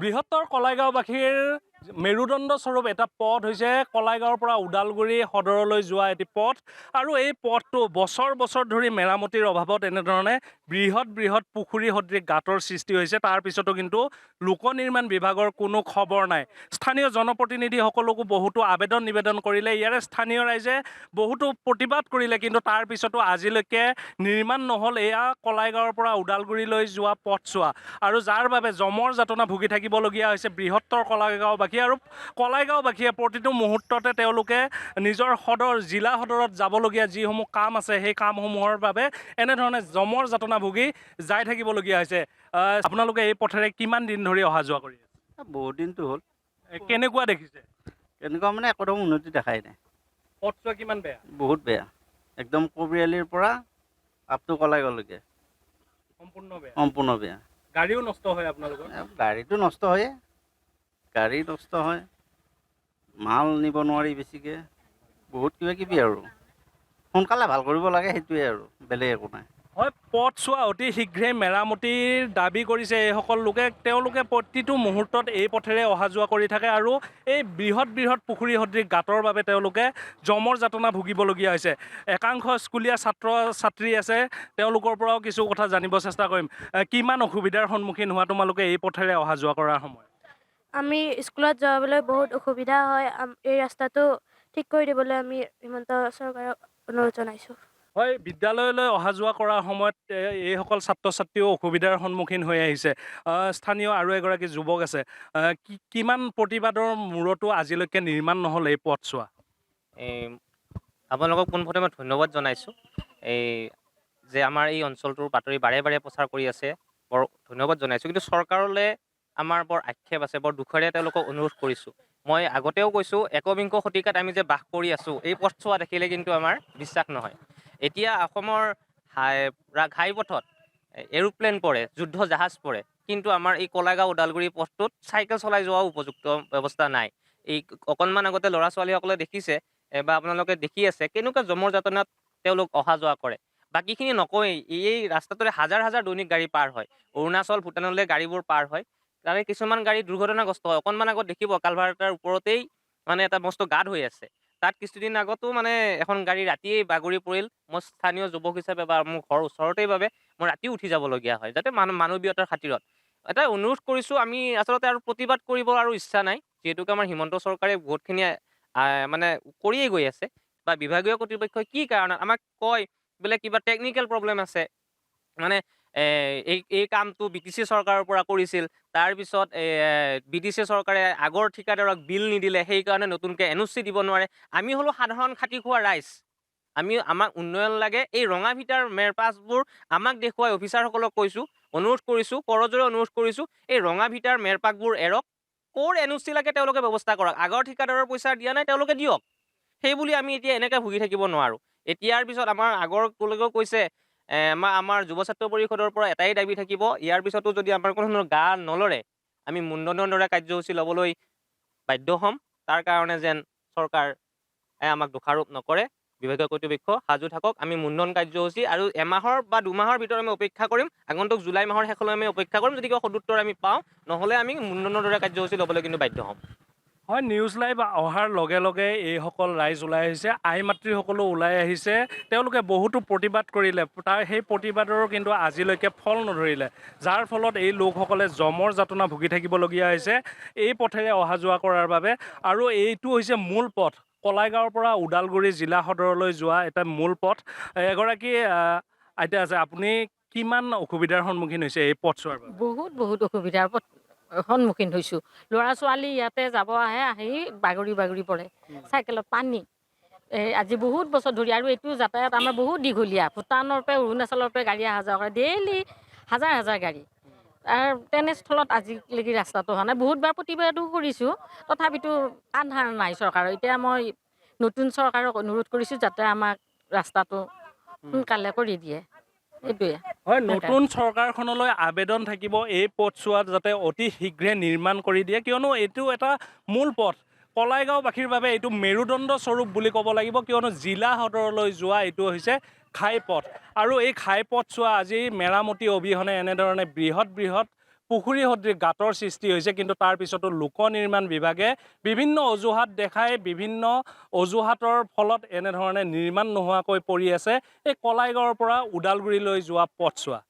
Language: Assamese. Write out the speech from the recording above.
বৃহত্তৰ কলাইগাঁওবাসীৰ মেৰুদণ্ড স্বৰূপ এটা পথ হৈছে কলাইগাঁৱৰ পৰা ওদালগুৰি সদৰলৈ যোৱা এটি পথ আৰু এই পথটো বছৰ বছৰ ধৰি মেৰামতিৰ অভাৱত এনেধৰণে বৃহৎ পুখুৰী সদৃশ গাঁতৰ সৃষ্টি হৈছে। তাৰ পিছতো কিন্তু লোক নিৰ্মাণ বিভাগৰ কোনো খবৰ নাই। স্থানীয় জনপ্ৰতিনিধিসকলকো বহুতো আবেদন নিবেদন কৰিলে, ইয়াৰে স্থানীয় ৰাইজে বহুতো প্ৰতিবাদ কৰিলে, কিন্তু তাৰ পিছতো আজিলৈকে নিৰ্মাণ নহ'ল। এয়া কলাইগাঁৱৰ পৰা ওদালগুৰিলৈ যোৱা পথছোৱা আৰু যাৰ বাবে জমৰ যাতনা ভুগি থাকিবলগীয়া হৈছে বৃহত্তৰ কলাইগাঁওবাসী আৰু কলাইগাঁওবাসীয়ে প্ৰতিটো মুহূৰ্ততে তেওঁলোকে নিজৰ জিলা সদৰত যাবলগীয়া যিসমূহ কাম আছে সেই কামসমূহৰ বাবে এনেধৰণে জমৰ যাতনা ভুগি যাই থাকিবলগীয়া হৈছে। আপোনালোকে এই পথেৰে কিমান দিন ধৰি অহা যোৱা কৰি আছে? বহুত দিনটো হ'ল। কেনেকুৱা দেখিছে? এনেকুৱা মানে একদম উন্নতি দেখাই নাই। পথছোৱা কিমান বেয়া? বহুত বেয়া, একদম কবিৰালিৰ পৰা আপ টু কলাইগাঁওলৈকে সম্পূৰ্ণ বেয়া। গাড়ীও নষ্ট হয় আপোনালোকৰ? গাড়ীটো নষ্ট হয়ে, গাড়ী নষ্ট হয়, মাল নিব নোৱাৰি বেছিকৈ, বহুত কিবা কিবি আৰু সোনকালে ভাল কৰিব লাগে, সেইটোৱে আৰু বেলেগ একো নাই। হয়, পথছোৱা অতি শীঘ্ৰে মেৰামতিৰ দাবী কৰিছে এইসকল লোকে। তেওঁলোকে প্ৰতিটো মুহূৰ্তত এই পথেৰে অহা যোৱা কৰি থাকে আৰু এই বৃহৎ পুখুৰী সদৃশ গাঁতৰ বাবে তেওঁলোকে জমৰ যাতনা ভুগিবলগীয়া হৈছে। একাংশ স্কুলীয়া ছাত্ৰ ছাত্ৰী আছে, তেওঁলোকৰ পৰাও কিছু কথা জানিব চেষ্টা কৰিম। কিমান অসুবিধাৰ সন্মুখীন হোৱা তোমালোকে এই পথেৰে অহা যোৱা কৰাৰ সময়ত? আমি স্কুলত যাবলৈ বহুত অসুবিধা হয়। এই ৰাস্তাটো ঠিক কৰি দিবলৈ আমি হিমন্ত চৰকাৰক অনুৰোধ জনাইছোঁ। হয়, বিদ্যালয়লৈ অহা যোৱা কৰাৰ সময়ত এইসকল ছাত্ৰ ছাত্ৰীও অসুবিধাৰ সন্মুখীন হৈ আহিছে। স্থানীয় আৰু এগৰাকী যুৱক আছে, কিমান প্ৰতিবাদৰ মূৰতো আজিলৈকে নিৰ্মাণ নহ'ল এই পথছোৱা? আপোনালোকক পোনপ্ৰথমে ধন্যবাদ জনাইছোঁ। যে আমাৰ এই অঞ্চলটোৰ বাতৰি বাৰে বাৰে প্ৰচাৰ কৰি আছে, বৰ ধন্যবাদ জনাইছোঁ। কিন্তু চৰকাৰলৈ আমাৰ বৰ আক্ষেপ আছে, বৰ দুখেৰে তেওঁলোকক অনুৰোধ কৰিছোঁ। মই আগতেও কৈছোঁ, একবিংশ শতিকাত আমি যে বাস কৰি আছোঁ, এই পথছোৱা দেখিলে কিন্তু আমাৰ বিশ্বাস নহয়। এতিয়া অসমৰ ঘাইপথত এৰোপ্লেন পৰে, যুদ্ধ জাহাজ পৰে, কিন্তু আমাৰ এই কলাইগাঁও ওদালগুৰি পথটোত চাইকেল চলাই যোৱাও উপযুক্ত ব্যৱস্থা নাই। এই অকণমান আগতে ল'ৰা ছোৱালীসকলে দেখিছে বা আপোনালোকে দেখি আছে কেনেকুৱা জমৰ যাতনাত তেওঁলোক অহা যোৱা কৰে। বাকীখিনি নকয়েই, এই ৰাস্তাটোৰে হাজাৰ দৈনিক গাড়ী পাৰ হয়। অৰুণাচল ভূটানলৈ গাড়ীবোৰ পাৰ হয়, তাৰে কিছুমান গাড়ী দুৰ্ঘটনাগ্ৰস্ত হয়। অকণমান আগত দেখিব কালভাৰ এটাৰ ওপৰতেই মানে এটা মস্ত গাঁত হৈ আছে। তাত কিছুদিন আগতো মানে এখন গাড়ী ৰাতিয়েই বাগৰি পৰিল। মই স্থানীয় যুৱক হিচাপে বা মোৰ ঘৰৰ ওচৰতেই বাবে মই ৰাতিও উঠি যাবলগীয়া হয়, যাতে মানৱীয়তাৰ খাতিৰত। এটা অনুৰোধ কৰিছোঁ, আমি আচলতে আৰু প্ৰতিবাদ কৰিব আৰু ইচ্ছা নাই, যিহেতুকে আমাৰ হিমন্ত চৰকাৰে বহুতখিনি মানে কৰিয়ে গৈ আছে, বা বিভাগীয় কৰ্তৃপক্ষই কি কাৰণত আমাক কয় বোলে কিবা টেকনিকেল প্ৰব্লেম আছে। মানে এই কামটো BTC চৰকাৰৰ পৰা কৰিছিল, তাৰপিছত BTC চৰকাৰে আগৰ ঠিকাদাৰক বিল নিদিলে, সেইকাৰণে নতুনকৈ NOC দিব নোৱাৰে। আমি হ'লো সাধাৰণ খাটি খোৱা ৰাইজ, আমাক উন্নয়ন লাগে। এই ৰঙা ফিটাৰ মেৰপাছবোৰ আমাক দেখুৱাই অফিচাৰসকলক কৈছোঁ, অনুৰোধ কৰিছোঁ, কৰজোৰে অনুৰোধ কৰিছোঁ, এই ৰঙা ফিটাৰ মেৰপাকবোৰ এৰক, ক'ৰ NOC লাগে তেওঁলোকে ব্যৱস্থা কৰক। আগৰ ঠিকাদাৰৰ পইচা দিয়া নাই, তেওঁলোকে দিয়ক। সেই বুলি আমি এতিয়া এনেকৈ ভুগি থাকিব নোৱাৰোঁ। এতিয়াৰ পিছত আমাৰ আগৰ কলেজেও কৈছে, আমাৰ যুৱ ছাত্ৰ পৰিষদৰ পৰা এটাই দাবী থাকিব, ইয়াৰ পিছতো যদি আমাৰ কোনো ধৰণৰ গা নলৰে, আমি মুণ্ডনৰ দৰে কাৰ্যসূচী ল'বলৈ বাধ্য হ'ম। তাৰ কাৰণে যেন চৰকাৰ আমাক দোষাৰোপ নকৰে, বিভাগীয় কৰ্তৃপক্ষ সাজু থাকক। আমি মুণ্ডন কাৰ্যসূচী আৰু এমাহৰ বা দুমাহৰ ভিতৰত আমি অপেক্ষা কৰিম। আগন্তুক জুলাই মাহৰ শেষলৈ আমি অপেক্ষা কৰিম। যদি কিবা সদুত্তৰ আমি পাওঁ, নহ'লে আমি মুণ্ডনৰ দৰে কাৰ্যসূচী ল'বলৈ কিন্তু বাধ্য হ'ম। হয়, নিউজ লাইভ অহাৰ লগে লগে এইসকল ৰাইজ ওলাই আহিছে, আই মাতৃসকলো ওলাই আহিছে। তেওঁলোকে বহুতো প্ৰতিবাদ কৰিলে, সেই প্ৰতিবাদৰো কিন্তু আজিলৈকে ফল নধৰিলে, যাৰ ফলত এই লোকসকলে জমৰ যাতনা ভুগি থাকিবলগীয়া হৈছে এই পথেৰে অহা যোৱা কৰাৰ বাবে। আৰু এইটো হৈছে মূল পথ, কলাইগাঁৱৰ পৰা ওদালগুৰি জিলা সদৰলৈ যোৱা এটা মূল পথ। এগৰাকী আইতা আছে, আপুনি কিমান অসুবিধাৰ সন্মুখীন হৈছে এই পথছোৱাৰ বাবে? বহুত অসুবিধাৰ সন্মুখীন হৈছোঁ। ল'ৰা ছোৱালী ইয়াতে যাব আহি বাগৰি পৰে, চাইকেলত পানী। আজি বহুত বছৰ ধৰি, আৰু এইটো যাতায়াত আমাৰ বহুত দীঘলীয়া। ভূটানৰ পৰা অৰুণাচলৰ পৰা গাড়ী অহা যোৱা কৰে, ডেইলি হাজাৰ গাড়ী। তেনেস্থলত আজিলৈকে ৰাস্তাটো হোৱা নাই। বহুতবাৰ প্ৰতিবাদো কৰিছোঁ, তথাপিতো কাণ সাৰ নাই চৰকাৰৰ। এতিয়া মই নতুন চৰকাৰক অনুৰোধ কৰিছোঁ যাতে আমাক ৰাস্তাটো সোনকালে কৰি দিয়ে, এইটোৱে। হয়, নতুন চৰকাৰখনলৈ আবেদন থাকিব এই পথছোৱাত যাতে অতি শীঘ্ৰে নিৰ্মাণ কৰি দিয়ে, কিয়নো এইটো এটা মূল পথ। কলাইগাঁওবাসীৰ বাবে এইটো মেৰুদণ্ড স্বৰূপ বুলি ক'ব লাগিব, কিয়নো জিলা সদৰলৈ যোৱা এইটো হৈছে ঘাইপথ। আৰু এই ঘাইপথছোৱা আজি মেৰামতি অবিহনে এনেধৰণে বৃহৎ পুখুৰী সদৃশ গাঁতৰ সৃষ্টি হৈছে, কিন্তু তাৰ পিছতো লোক নিৰ্মাণ বিভাগে বিভিন্ন অজুহাত দেখাই বিভিন্ন অজুহাতৰ ফলত এনেধৰণে নিৰ্মাণ নোহোৱাকৈ পৰি আছে এই কলাইগাঁৱৰ পৰা ওদালগুৰিলৈ যোৱা পথছোৱা।